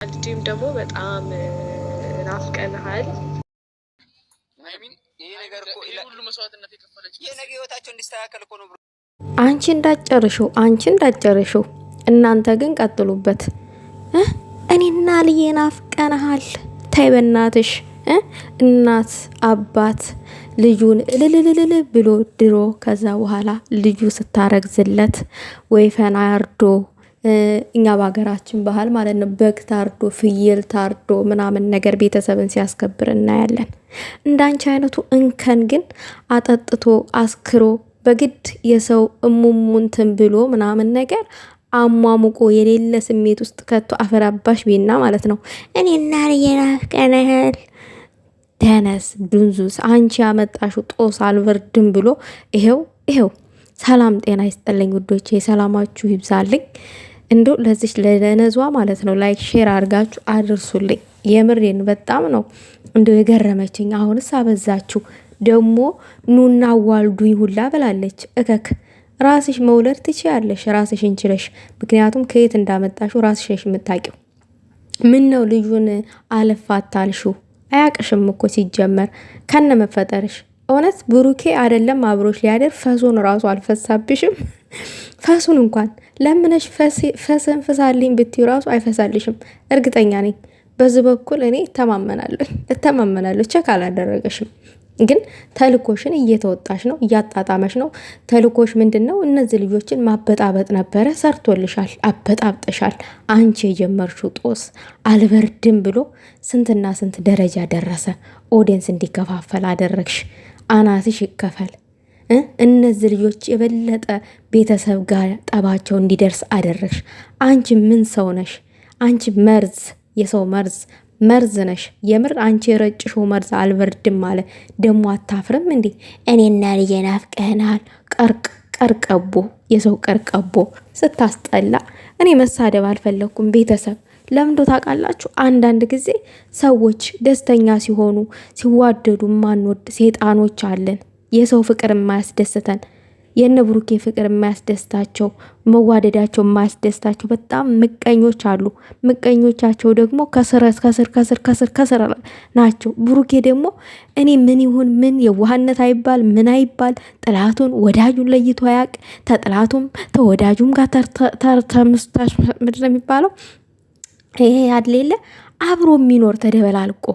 ልጅም ደግሞ በጣም ናፍቀንሃል። አንቺ እንዳጨርሽው እናንተ ግን ቀጥሉበት። እኔና ልዬ ናፍቀንሃል። ታይ በናትሽ እናት አባት ልጁን እልልልል ብሎ ድሮ ከዛ በኋላ ልጁ ስታረግዝለት ወይፈን አርዶ እኛ በሀገራችን ባህል ማለት ነው በግ ታርዶ ፍየል ታርዶ ምናምን ነገር ቤተሰብን ሲያስከብር እናያለን። እንዳንቺ አይነቱ እንከን ግን አጠጥቶ አስክሮ በግድ የሰው እሙሙንትን ብሎ ምናምን ነገር አሟሙቆ የሌለ ስሜት ውስጥ ከቶ አፈራባሽ ቤና ማለት ነው። እኔና ናፍቀንሃል። ተነስ ዱንዙስ አንቺ ያመጣሹ ጦስ አልበርድም ብሎ ይሄው። ሰላም ጤና ይስጥልኝ ውዶቼ፣ ሰላማችሁ ይብዛልኝ። እንዶ ለዚህ ለነዟ ማለት ነው ላይክ ሼር አድርጋችሁ አድርሱልኝ። የምሬን በጣም ነው እንዶ የገረመችኝ። አሁንስ አበዛችሁ ደግሞ ኑና ዋልዱኝ ሁላ ብላለች። እከክ ራስሽ መውለድ ትችያለሽ ራስሽን ችለሽ። ምክንያቱም ከየት እንዳመጣሽው ራስሽ ነሽ የምታውቂው። ምን ነው ልጁን አለፋታልሹ? አያቅሽም እኮ ሲጀመር ከነ መፈጠርሽ። እውነት ብሩኬ አይደለም አብሮሽ ሊያደር ፈሱን ራሱ አልፈሳብሽም። ፈሱን እንኳን ለምነሽ ፈስን ፍሳልኝ ብትዩ ራሱ አይፈሳልሽም። እርግጠኛ ነኝ። በዚህ በኩል እኔ እተማመናለሁ። ቸክ አላደረገሽም፣ ግን ተልኮሽን እየተወጣሽ ነው፣ እያጣጣመሽ ነው። ተልኮሽ ምንድነው? እነዚህ ልጆችን ማበጣበጥ ነበረ። ሰርቶልሻል፣ አበጣብጠሻል። አንቺ የጀመርሽው ጦስ አልበርድም ብሎ ስንትና ስንት ደረጃ ደረሰ። ኦዲየንስ እንዲከፋፈል አደረግሽ። አናትሽ ይከፈል። እነዚህ ልጆች የበለጠ ቤተሰብ ጋር ጠባቸው እንዲደርስ አደረግሽ። አንቺ ምን ሰው ነሽ? አንቺ መርዝ፣ የሰው መርዝ ነሽ። የምር አንቺ የረጭሽው መርዝ አልበርድም አለ። ደሞ አታፍርም እንዴ? እኔና ልጄ ናፍቀናል። ቀርቀቦ፣ የሰው ቀርቀቦ ስታስጠላ። እኔ መሳደብ አልፈለኩም። ቤተሰብ ለምዶ ታውቃላችሁ? አንዳንድ ጊዜ ሰዎች ደስተኛ ሲሆኑ ሲዋደዱ ማንወድ ሴጣኖች አለን። የሰው ፍቅር የማያስደስተን፣ የነ ብሩኬ ፍቅር የማያስደስታቸው፣ መዋደዳቸው የማያስደስታቸው በጣም ምቀኞች አሉ። ምቀኞቻቸው ደግሞ ከስር ናቸው። ብሩኬ ደግሞ እኔ ምን ይሁን ምን የዋህነት አይባል ምን አይባል ጥላቱን ወዳጁን ለይቶ ያቅ ተጥላቱም ተወዳጁም ጋር ተርተምስታሽ ምድር የሚባለው ይሄ ያድሌለ አብሮ የሚኖር ተደበላልቆ።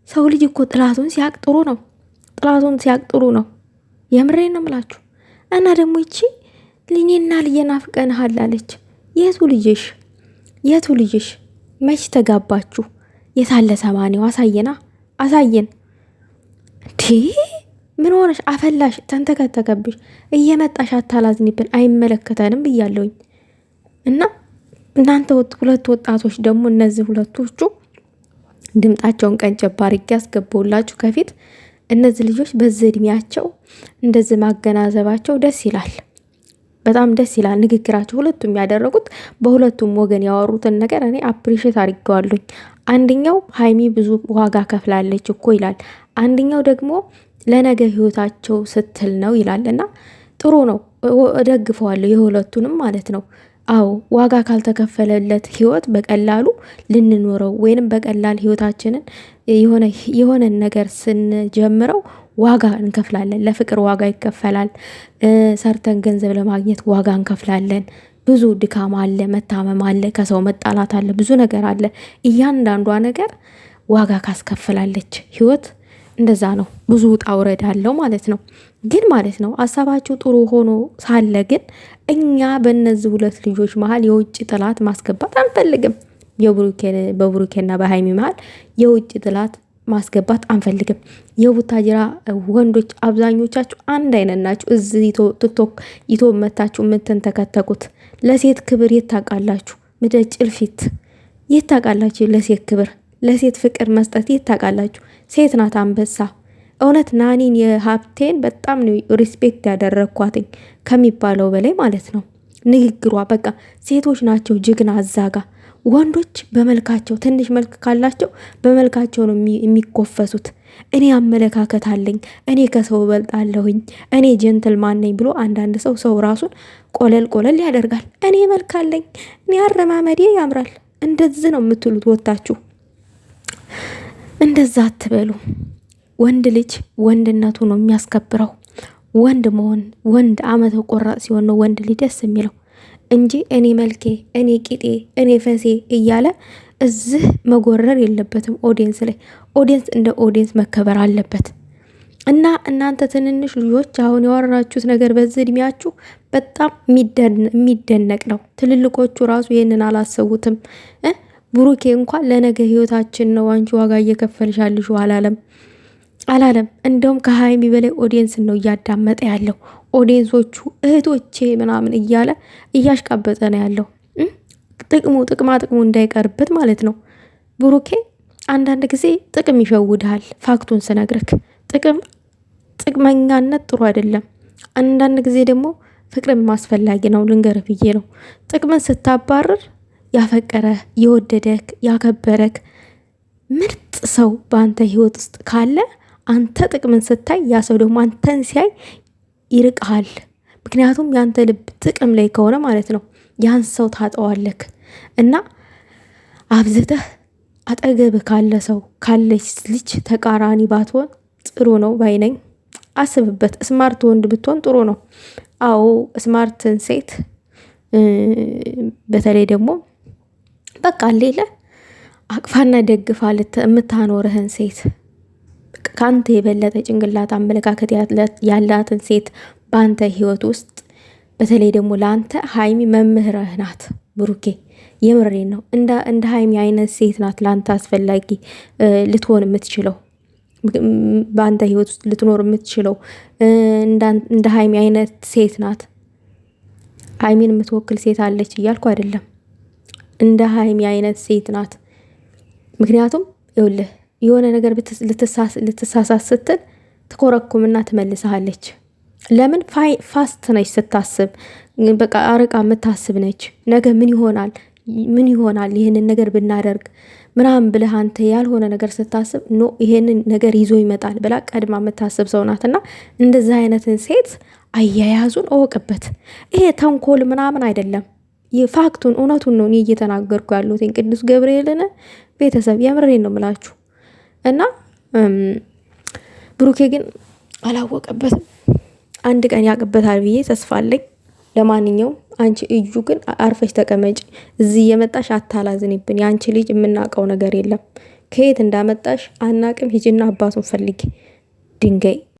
ሰው ልጅ እኮ ጥላቱን ሲያቅ ጥሩ ነው። የምሬን ነው ምላችሁ። እና ደግሞ ይቺ ልኔና ልጄ ናፍቀንሃል አለች። የቱ ልጅሽ? መች ተጋባችሁ? የታለ ሰማኔው? አሳየን። ምን ሆነሽ? አፈላሽ፣ ተንተከተከብሽ። እየመጣሽ አታላዝኒብን፣ አይመለከተንም ብያለሁኝ። እና እናንተ ሁለት ወጣቶች ደግሞ እነዚህ ሁለቶቹ ድምጣቸውን ቀንጨብ አድርጌ ያስገባውላችሁ ከፊት። እነዚህ ልጆች በዚህ እድሜያቸው እንደዚህ ማገናዘባቸው ደስ ይላል፣ በጣም ደስ ይላል። ንግግራቸው ሁለቱም ያደረጉት በሁለቱም ወገን ያወሩትን ነገር እኔ አፕሪሼት አድርጌዋለሁኝ። አንደኛው ሀይሚ ብዙ ዋጋ ከፍላለች እኮ ይላል፣ አንደኛው ደግሞ ለነገ ህይወታቸው ስትል ነው ይላልና ጥሩ ነው፣ እደግፈዋለሁ የሁለቱንም ማለት ነው። አዎ ዋጋ ካልተከፈለለት ህይወት በቀላሉ ልንኖረው ወይንም በቀላል ህይወታችንን የሆነን ነገር ስንጀምረው ዋጋ እንከፍላለን። ለፍቅር ዋጋ ይከፈላል። ሰርተን ገንዘብ ለማግኘት ዋጋ እንከፍላለን። ብዙ ድካም አለ፣ መታመም አለ፣ ከሰው መጣላት አለ፣ ብዙ ነገር አለ። እያንዳንዷ ነገር ዋጋ ካስከፍላለች ህይወት እንደዛ ነው። ብዙ ውጣ ውረድ አለው ማለት ነው። ግን ማለት ነው ሀሳባችሁ ጥሩ ሆኖ ሳለ ግን እኛ በእነዚህ ሁለት ልጆች መሀል የውጭ ጥላት ማስገባት አንፈልግም። በብሩኬና በሀይሚ መሀል የውጭ ጥላት ማስገባት አንፈልግም። የቡታጅራ ወንዶች አብዛኞቻችሁ አንድ አይነት ናችሁ። እዚህ ቲክቶክ መታችሁ የምትንተከተኩት ለሴት ክብር የታቃላችሁ ምድረ ጭልፊት የታቃላችሁ። ለሴት ክብር ለሴት ፍቅር መስጠት የታቃላችሁ። ሴት ናት አንበሳ። እውነት ናኒን የሀብቴን በጣም ነው ሪስፔክት ያደረግኳትኝ ከሚባለው በላይ ማለት ነው። ንግግሯ በቃ ሴቶች ናቸው ጅግና አዛጋ። ወንዶች በመልካቸው ትንሽ መልክ ካላቸው በመልካቸው ነው የሚኮፈሱት። እኔ አመለካከት አለኝ፣ እኔ ከሰው እበልጣለሁኝ፣ እኔ ጀንትልማን ነኝ ብሎ አንዳንድ ሰው ራሱን ቆለል ያደርጋል። እኔ መልክ አለኝ፣ እኔ አረማመዴ ያምራል፣ እንደዚህ ነው የምትሉት ወታችሁ። እንደዛ አትበሉ። ወንድ ልጅ ወንድነቱ ነው የሚያስከብረው። ወንድ መሆን ወንድ አመተ ቆራጥ ሲሆን ነው ወንድ ልጅ ደስ የሚለው እንጂ እኔ መልኬ፣ እኔ ቂጤ፣ እኔ ፈሴ እያለ እዚህ መጎረር የለበትም። ኦዲየንስ ላይ ኦዲየንስ እንደ ኦዲየንስ መከበር አለበት። እና እናንተ ትንንሽ ልጆች አሁን ያወራችሁት ነገር በዚህ እድሜያችሁ በጣም የሚደነቅ ነው። ትልልቆቹ ራሱ ይህንን አላሰቡትም። ብሩኬ እንኳን ለነገ ህይወታችን ነው አንቺ ዋጋ እየከፈልሻልሽ አላለም። እንደውም ከሀይሚ በላይ ኦዲየንስን ነው እያዳመጠ ያለው። ኦዲየንሶቹ እህቶቼ ምናምን እያለ እያሽቃበጠ ነው ያለው። ጥቅማ ጥቅሙ እንዳይቀርበት ማለት ነው። ብሩኬ አንዳንድ ጊዜ ጥቅም ይሸውድሃል። ፋክቱን ስነግርክ ጥቅመኛነት ጥሩ አይደለም። አንዳንድ ጊዜ ደግሞ ፍቅርን ማስፈላጊ ነው። ልንገርህ ብዬ ነው። ጥቅምን ስታባርር ያፈቀረህ፣ የወደደክ፣ ያከበረክ ምርጥ ሰው በአንተ ህይወት ውስጥ ካለ አንተ ጥቅምን ስታይ ያ ሰው ደግሞ አንተን ሲያይ ይርቅሃል። ምክንያቱም ያንተ ልብ ጥቅም ላይ ከሆነ ማለት ነው ያን ሰው ታጠዋለክ። እና አብዝተህ አጠገብህ ካለ ሰው ካለች ልጅ ተቃራኒ ባትሆን ጥሩ ነው ባይነኝ። አስብበት። ስማርት ወንድ ብትሆን ጥሩ ነው። አዎ ስማርትን ሴት በተለይ ደግሞ በቃ ሌለ አቅፋና ደግፋ የምታኖርህን ሴት ከአንተ የበለጠ ጭንቅላት አመለካከት ያላትን ሴት በአንተ ህይወት ውስጥ በተለይ ደግሞ ለአንተ ሀይሚ መምህርህ ናት። ብሩኬ የምሬን ነው። እንደ ሀይሚ አይነት ሴት ናት ለአንተ አስፈላጊ ልትሆን የምትችለው በአንተ ህይወት ውስጥ ልትኖር የምትችለው እንደ ሀይሚ አይነት ሴት ናት። ሀይሚን የምትወክል ሴት አለች እያልኩ አይደለም። እንደ ሀይሚ አይነት ሴት ናት። ምክንያቱም ይኸውልህ የሆነ ነገር ልትሳሳት ስትል ትኮረኩምና ትመልሰሃለች። ለምን ፋስት ነች ስታስብ፣ በቃ አርቃ የምታስብ ነች። ነገ ምን ይሆናል ይህንን ነገር ብናደርግ ምናምን ብለህ አንተ ያልሆነ ነገር ስታስብ ኖ ይሄንን ነገር ይዞ ይመጣል ብላ ቀድማ የምታስብ ሰው ናትና እንደዚህ አይነትን ሴት አያያዙን እወቅበት። ይሄ ተንኮል ምናምን አይደለም። የፋክቱን እውነቱን ነው እኔ እየተናገርኩ ያለሁት። ቅዱስ ገብርኤልን ቤተሰብ የምሬን ነው ምላችሁ። እና ብሩኬ ግን አላወቀበትም። አንድ ቀን ያቅበታል ብዬ ተስፋ አለኝ። ለማንኛውም አንቺ እዩ ግን አርፈሽ ተቀመጭ። እዚህ የመጣሽ አታላዝንብን። የአንቺ ልጅ የምናውቀው ነገር የለም። ከየት እንዳመጣሽ አናቅም። ሂጂና አባቱን ፈልጊ ድንጋይ